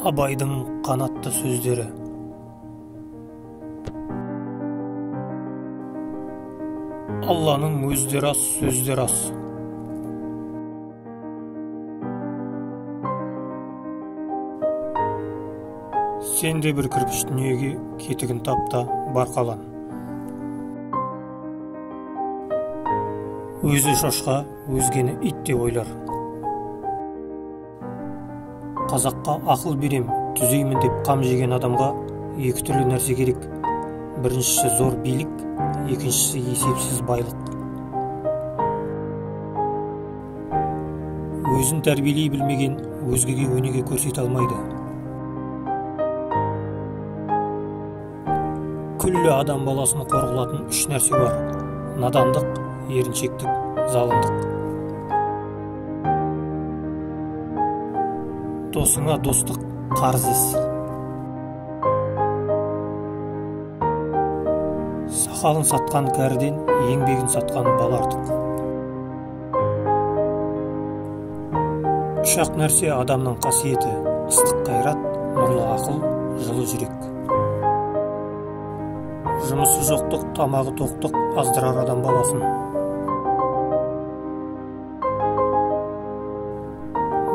Абайдың қанатты сөздері. Алланың өздері аз, сөздері аз. Сен де бір кірпіш дүниеге кетігін тапта бар қалан. Өзі шошқа, өзгені ит деп ойлар. Қазаққа ақыл берем, түзеймін деп қам жеген адамға екі түрлі нәрсе керек. Біріншісі зор билік, екіншісі есепсіз байлық. Өзін тәрбиелей білмеген өзгеге өнеге көрсете алмайды. Күллі адам баласын қорғылатын үш нәрсе бар: надандық, еріншектік, залымдық. Досыңа достық қарыз ес. Сақалын сатқан кәріден еңбегін сатқан бала артық. Үш ақ нәрсе адамның қасиеті: ыстық қайрат, нұрлы ақыл, жылы жүрек. Жұмысы жоқтық, тамағы тоқтық аздырар адам баласын.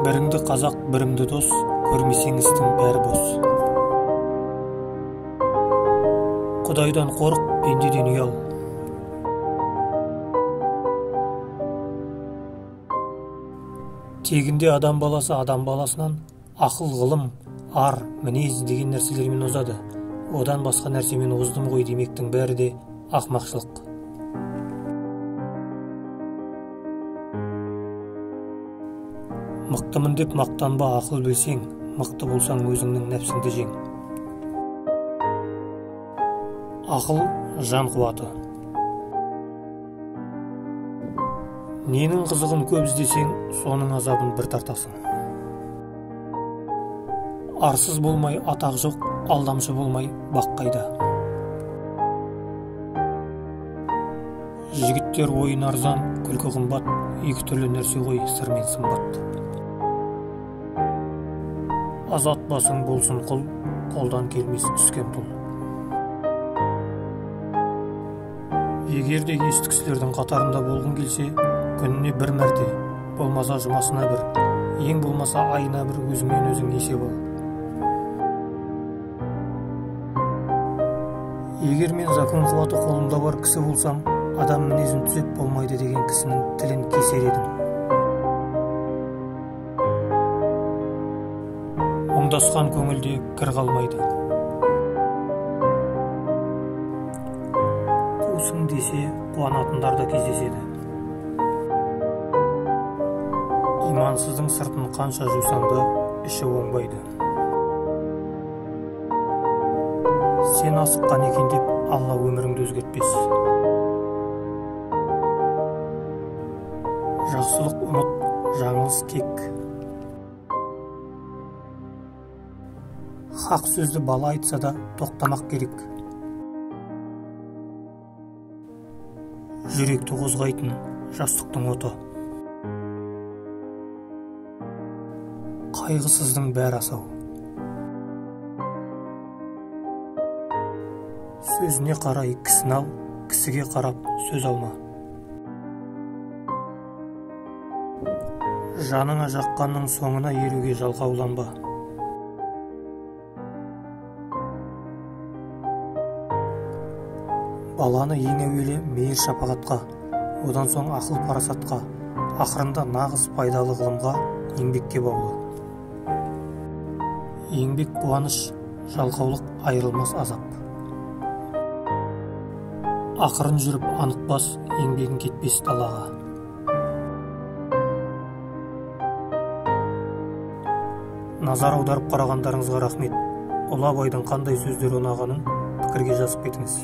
Біріңді қазақ, бірімді дос, көрмесең істің бәрі бос. Құдайдан қорық, пендеден ұял. Тегінде адам баласы адам баласынан ақыл, ғылым, ар, мінез деген нәрселермен озады. Одан басқа нәрсемен оздым ғой демектің бәрі де ақымақшылық. Мықтымын деп мақтанба, ақыл білсең, мықты болсаң өзіңнің нәпсіңді жең. Ақыл жан қуаты. Ненің қызығын көп іздесең, соның азабын бір тартасың. Арсыз болмай атақ жоқ, алдамшы болмай бақ қайда. Жігіттер ойын арзан, күлкі қымбат, екі түрлі нәрсе ғой сыр мен сымбат. Азат басың болсын құл, қолдан келмес түскен тұл. Егер де есті кісілердің қатарында болғың келсе, күніне бір мәрте, болмаса жұмасына бір, ең болмаса айына бір өзіңнен өзің есеп ал. Егер мен закон қуаты қолымда бар кісі болсам, адам мінезін түзеп болмайды деген кісінің тілін кесер едім. Оңдасқан көңілде кір қалмайды. Қусың десе, қуанатындар да кездеседі. Имансыздың сыртын қанша жусаң да, іші оңбайды. Сен асыққан екен деп, Алла өміріңді өзгертпес. Жақсылық ұмыт, жаңылыс кек. Хақ сөзді бала айтса да тоқтамақ керек. Жүректі қозғайтын жастықтың оты. Қайғысыздың бәрі асау. Сөзіне қарай кісін ал, кісіге қарап сөз алма. Жаныңа жаққанның соңына еруге жалқауланба. Баланы ең әуелі мейір шапағатқа, одан соң ақыл парасатқа, ақырында нағыз пайдалы ғылымға, еңбекке баулы. Еңбек қуаныш, жалқаулық айырылмас азап. Ақырын жүріп анық бас, еңбегін кетпес далаға. Назар аударып қарағандарыңызға рахмет. Ұлы Абайдың қандай сөздері ұнағанын пікірге жазып кетіңіз.